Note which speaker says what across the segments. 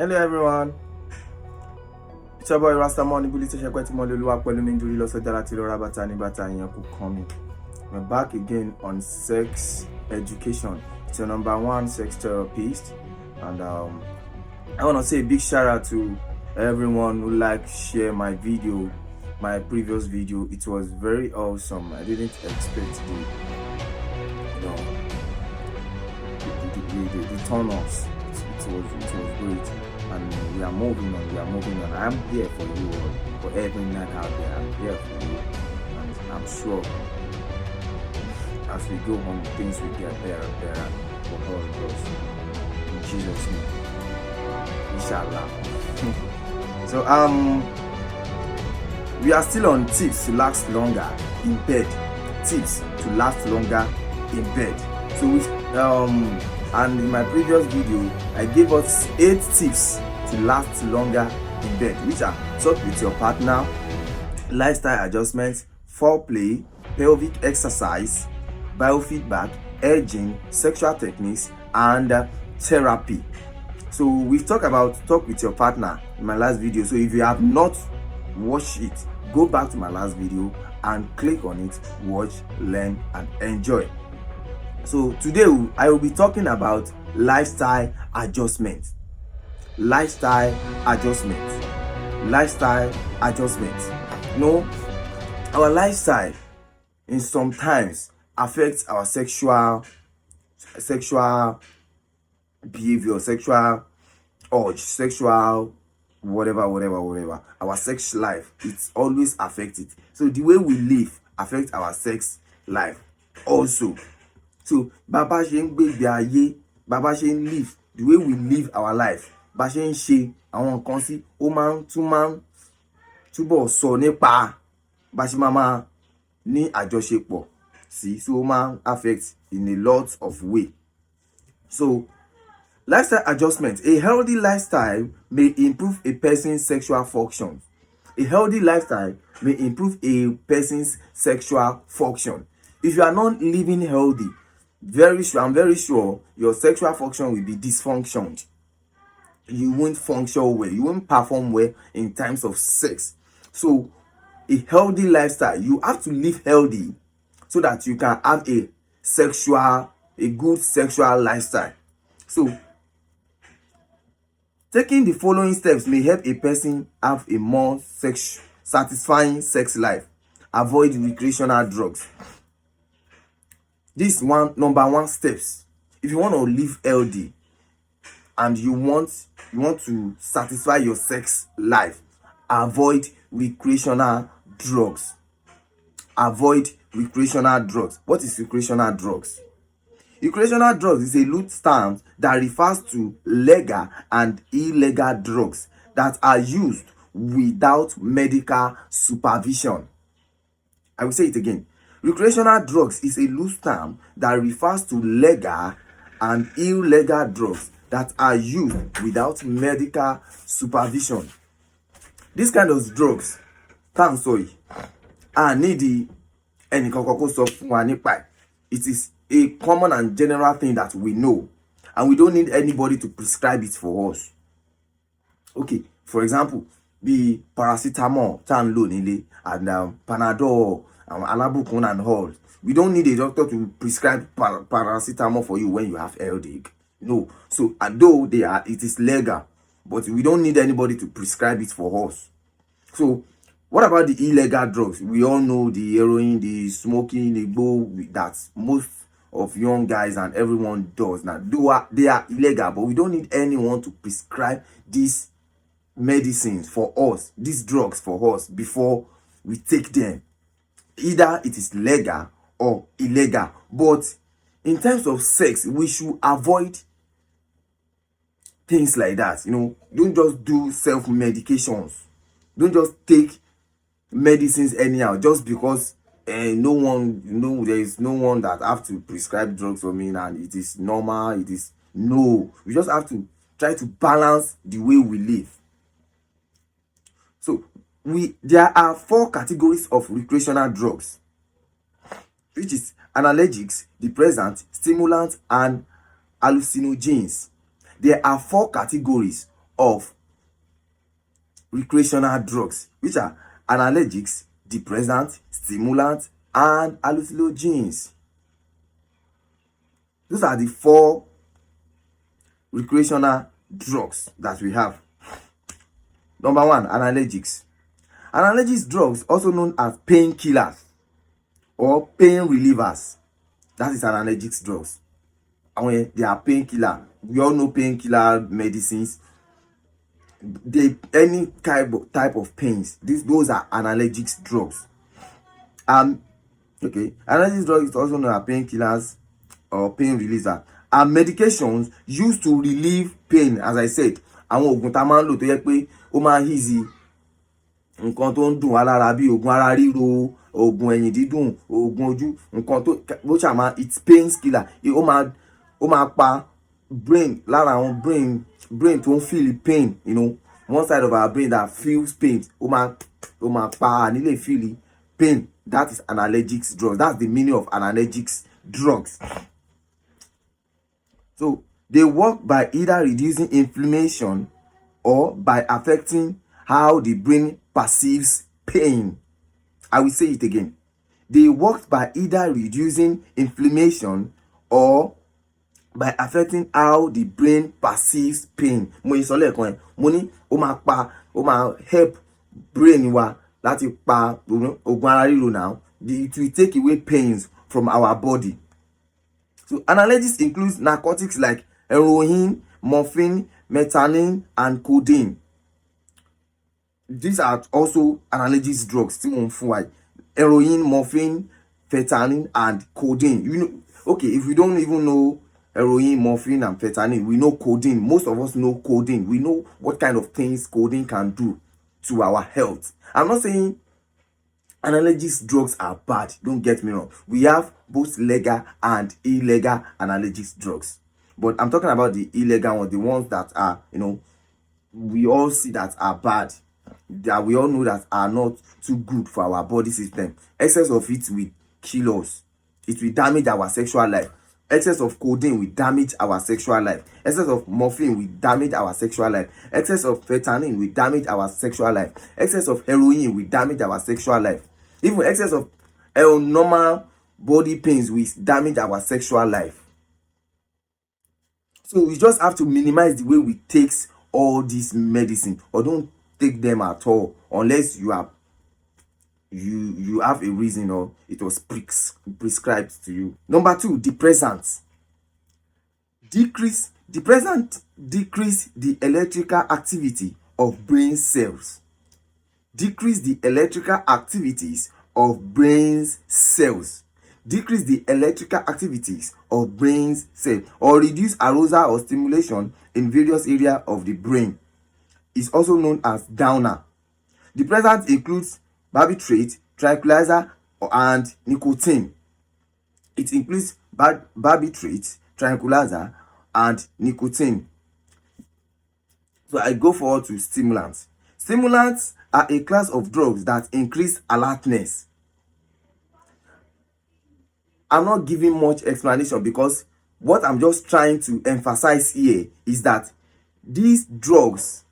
Speaker 1: Hello everyone, it's your boy Rastamon. We're back again on sex education. It's your number one sex therapist, and I want to say a big shout out to everyone who share my previous video. It was very awesome. I didn't expect the turn-offs. It was great, and we are moving on. I'm here for you all, for every man out there. I'm here for you, and I'm sure as we go on, things will get better and better for all of us. In Jesus' name, inshallah. So we are still on tips to last longer in bed. Tips to last longer in bed. So and in my previous video, I gave us 8 tips to last longer in bed, which are talk with your partner, lifestyle adjustments, foreplay, pelvic exercise, biofeedback, edging, sexual techniques, and therapy. So we've talked about talk with your partner in my last video. So if you have not watched it, go back to my last video and click on it, watch, learn, and enjoy. So today I will be talking about lifestyle adjustment. Lifestyle adjustment. Our lifestyle in sometimes affects our sexual behavior, sexual urge, sexual whatever. Our sex life, it's always affected. So the way we live affects our sex life also. So bàbá ṣe ń gbé ayé, bàbá ṣe ń live, the way we live our life, bá ṣe ń ṣe àwọn nǹkan sí, ó máa ń túbọ̀ sọ nípa bá ṣe máa ní àjọṣepọ̀ sí, so ó máa affect in a lot of way. So lifestyle adjustment. A healthy lifestyle may improve a person's sexual function. A healthy lifestyle may improve a person's sexual function. If you are not living healthy, I'm very sure your sexual function will be dysfunctioned. You won't function well. You won't perform well in times of sex. So a healthy lifestyle, you have to live healthy so that you can have a good sexual lifestyle. So taking the following steps may help a person have a more satisfying sex life. Avoid recreational drugs. This number one steps. If you want to live healthy and you want to satisfy your sex life, avoid recreational drugs. Avoid recreational drugs. What is recreational drugs? Recreational drugs is a loose term that refers to legal and illegal drugs that are used without medical supervision. I will say it again. Recreational drugs is a loose term that refers to legal and illegal drugs that are used without medical supervision. This kind of drugs, it is a common and general thing that we know, and we don't need anybody to prescribe it for us. Okay, for example, the paracetamol, and Panadol, Alabukun and all. We don't need a doctor to prescribe paracetamol for you when you have headache. No. So although it is legal, but we don't need anybody to prescribe it for us. So what about the illegal drugs? We all know the heroin, the smoking, the go that most of young guys and everyone does now. They are illegal, but we don't need anyone to prescribe these medicines for us, these drugs for us before we take them. Either it is legal or illegal. But in terms of sex, we should avoid things like that. Don't just do self-medications. Don't just take medicines anyhow just because there is no one that have to prescribe drugs for me and it is normal. We just have to try to balance the way we live. So there are 4 categories of recreational drugs, which is analgesics, depressants, stimulants, and hallucinogens. There are 4 categories of recreational drugs, which are analgesics, depressants, stimulants, and hallucinogens. Those are the 4 recreational drugs that we have. Number 1, analgesics. Analgesic drugs, also known as painkillers or pain relievers, that is analgesic drugs. And when they are painkiller, we all know painkiller medicines. Any type of pains, those are analgesic drugs. Okay, analgesic drugs is also known as painkillers or pain relievers, are medications used to relieve pain. As I said, àwọn oògùn tá a máa ń lò tó yẹ pé ó máa easy nǹkan tó ń dùn wá lára, bí oògùn ara ríro, oògùn ẹ̀yìn dídùn, oògùn ojú, nǹkan tó bó ṣà máa, it's pain killer. Ó máa pa brain, lára àwọn brain tó ń feel pain, you know, one side of our brain that feels pain, ó máa pa nílé feel pain. That is analgesic drugs. That's the meaning of analgesic drugs. So they work by either reducing inflammation or by affecting how the brain perceives pain. I will say it again. They work by either reducing inflammation or by affecting how the brain perceives pain. Mo sọ lẹ́ẹ̀kan yẹn, mo ní ó máa help brain wa láti pa oògùn ara ríro now. It will take away pains from our body. So analgesics includes narcotics like heroin, morphine, methadone, and codeine. These are also analgesic drugs. Heroin, morphine, fentanyl, and codeine. You know, okay, if we don't even know heroin, morphine, and fentanyl, we know codeine. Most of us know codeine. We know what kind of things codeine can do to our health. I'm not saying analgesic drugs are bad, don't get me wrong. We have both legal and illegal analgesic drugs, but I'm talking about the illegal ones, the ones that are, you know, we all see that are bad, that we all know that are not too good for our body system. Excess of it will kill us. It will damage our sexual life. Excess of codeine will damage our sexual life. Excess of morphine will damage our sexual life. Excess of fentanyl will damage our sexual life. Excess of heroin will damage our sexual life. Even excess of normal body pains will damage our sexual life. So we just have to minimize the way we take all this medicine, or don't take them at all unless you have a reason or it was prescribed to you. Number 2, depressants. Depressants decrease the electrical activity of brain cells. Decrease the electrical activities of brain cells. Decrease the electrical activities of brain cells, or reduce arousal or stimulation in various areas of the brain. It's also known as downer. Depressants includes barbiturate, tranquilizer, and nicotine. It includes barbiturate, tranquilizer, and nicotine. So I go forward to stimulants. Stimulants are a class of drugs that increase alertness. I'm not giving much explanation because what I'm just trying to emphasize here is that these drugs,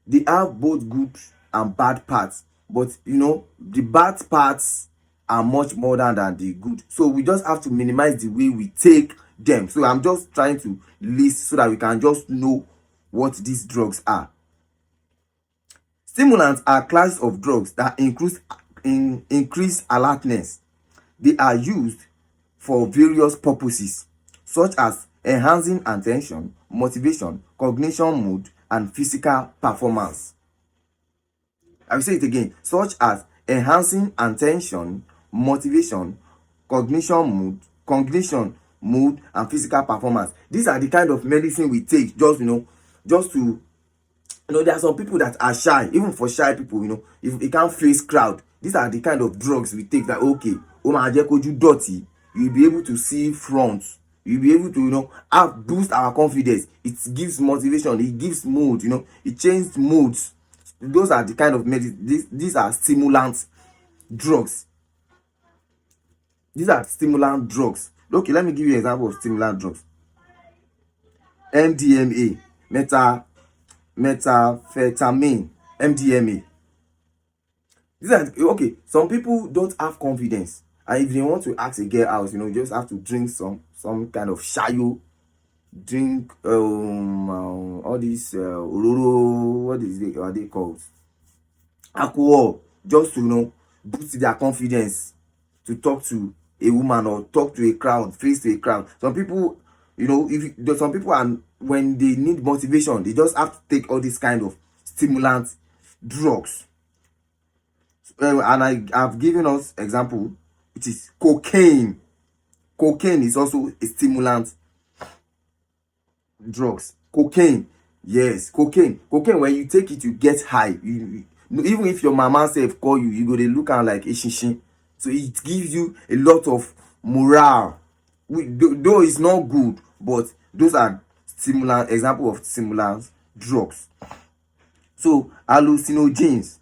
Speaker 1: they have both good and bad parts, but you know, the bad parts are much more than the good. So we just have to minimize the way we take them. So I'm just trying to list so that we can just know what these drugs are. Stimulants are classes of drugs that increase alertness. They are used for various purposes, such as enhancing attention, motivation, cognition, mood, and physical performance. I will say it again. Such as enhancing attention, motivation, cognition, mood, and physical performance. These are the kind of medicine we take just to, there are some people that are shy. Even for shy people, if you can't face crowd, these are the kind of drugs we take that, okay, dirty, you'll be able to see front, you'll be able to, boost our confidence. It gives motivation, it gives mood, it changes moods. Those are the kind of medicine. These are stimulant drugs. These are stimulant drugs. Okay, let me give you an example of stimulant drugs. MDMA, methamphetamine, MDMA. These are okay. Some people don't have confidence, and if they want to ask a girl out, you just have to drink some kind of shayo, drink all these ororo, are they called, alcohol, just to boost their confidence to talk to a woman or talk to a crowd, face to a crowd. Some people, some people are, when they need motivation, they just have to take all these kind of stimulant drugs. And I've given us example, which is cocaine. Cocaine is also a stimulant drugs. Cocaine, yes, cocaine. When you take it, you get high. Even if your mama self call you, you go to look at like Ishinshin. So it gives you a lot of morale. Though it's not good, but those are stimulant, example of stimulant drugs. So hallucinogens.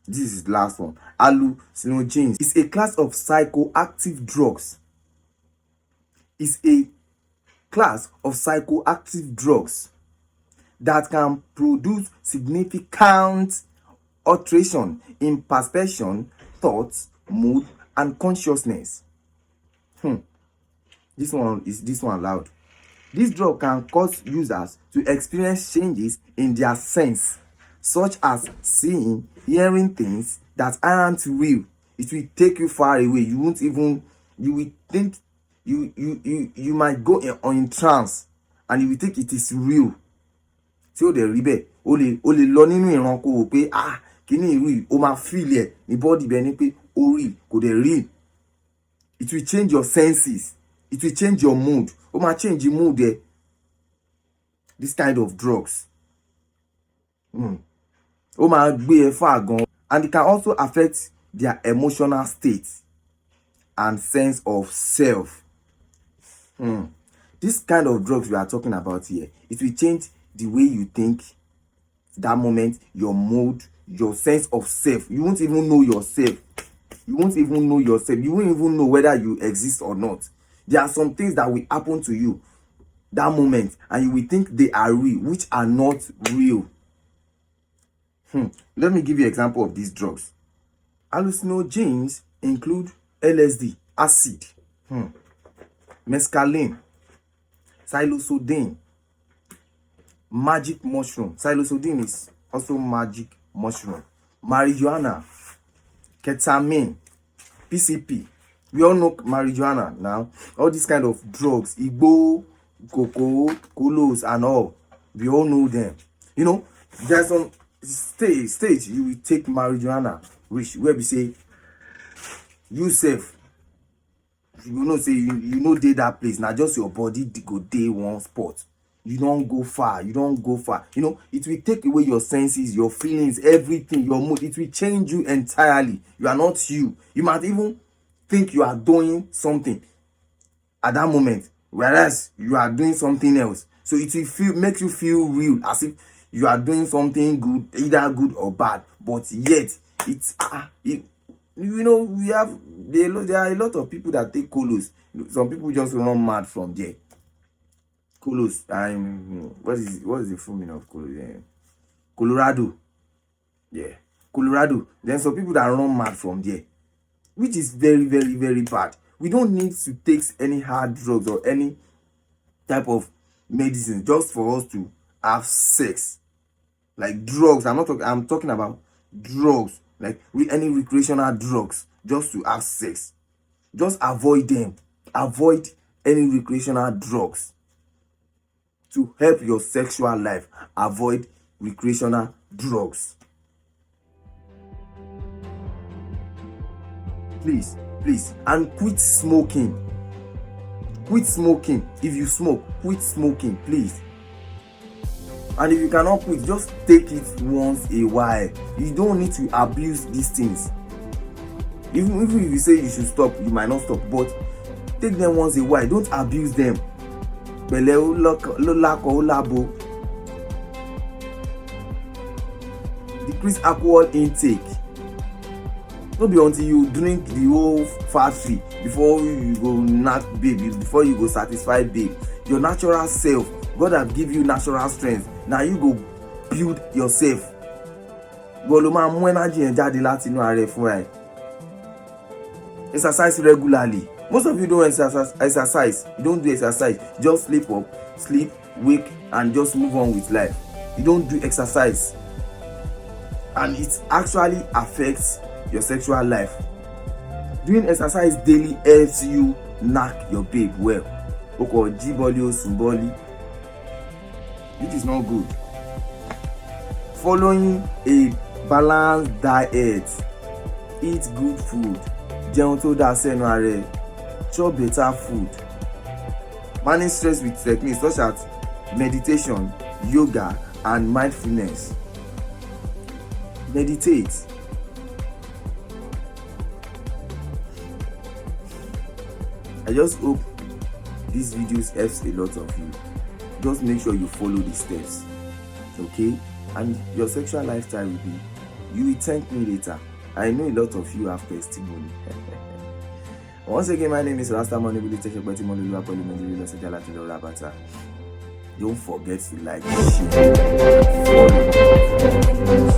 Speaker 1: This is the last one. Hallucinogens is a class of psychoactive drugs. It's a class of psychoactive drugs that can produce significant alteration in perception, thoughts, mood, and consciousness. This one loud. This drug can cause users to experience changes in their sense, such as seeing, hearing things that aren't real. It will take you far away. You will think you might go in trance, and you will think it is real. So the ribe o le lọ nínú ìran kó wò pé kíní real, o máa feel ẹ ní body bẹ ní pé o real kò dẹ̀ real. It will change your senses. It will change your mood. O máa change your mood ẹ. This kind of drugs. O máa gbé ẹ far gan. And it can also affect their emotional state and sense of self. This kind of drugs we are talking about here, it will change the way you think that moment, your mood, your sense of self. You won't even know yourself. You won't even know whether you exist or not. There are some things that will happen to you that moment, and you will think they are real, which are not real. Let me give you an example of these drugs. Hallucinogens include LSD, acid, mescaline, psilocybin, magic mushroom. Psilocybin is also magic mushroom. Marijuana, ketamine, PCP. We all know marijuana now. All these kind of drugs, igbo, cocoa, colos, and all. We all know them. There's some stage you will take marijuana, which where we say you self, say you dey that place. Now just your body go day one spot. You don't go far. It will take away your senses, your feelings, everything, your mood. It will change you entirely. You are not you. You might even think you are doing something at that moment, whereas you are doing something else. So it will make you feel real, as if you are doing something good, either good or bad. But yet it's there are a lot of people that take colos. Some people just run mad from there. Colos, what is the full meaning of colos? Colorado. Yeah, Colorado. Then some people that run mad from there, which is very, very, very bad. We don't need to take any hard drugs or any type of medicine just for us to have sex. Like drugs, I'm talking about drugs, like any recreational drugs, just to have sex. Just avoid them. Avoid any recreational drugs to help your sexual life. Avoid recreational drugs. Please, and quit smoking. Quit smoking. If you smoke, quit smoking, please. And if you cannot quit, just take it once a while. You don't need to abuse these things. Even if you say you should stop, you might not stop, but take them once a while. Don't abuse them. Decrease alcohol intake. Not be until you drink the whole factory before you go knock baby, before you go satisfy babe. Your natural self, God have give you natural strength. Now you go build yourself. Ìwọ ló máa mú energy yẹn jáde láti inú ara ẹ fúnra ẹ. Exercise regularly. Most of you don't exercise. You don't do exercise. Just sleep up, sleep, wake, and just move on with life. You don't do exercise. And it actually affects your sexual life. Doing exercise daily helps you knack your babe well. Oko jiboli o sunboli. It is not good. Following a balanced diet. Eat good food. Jẹun tó dáa sẹ́nu ara ẹ. Chop better food. Manage stress with techniques such as meditation, yoga, and mindfulness. Meditate. I just hope this video helps a lot of you. Just make sure you follow the steps, okay? And your sexual lifestyle will be, you will thank me later. I know a lot of you have testimony. Once again, my name is Rasta Money. Don't forget to like, share, and follow.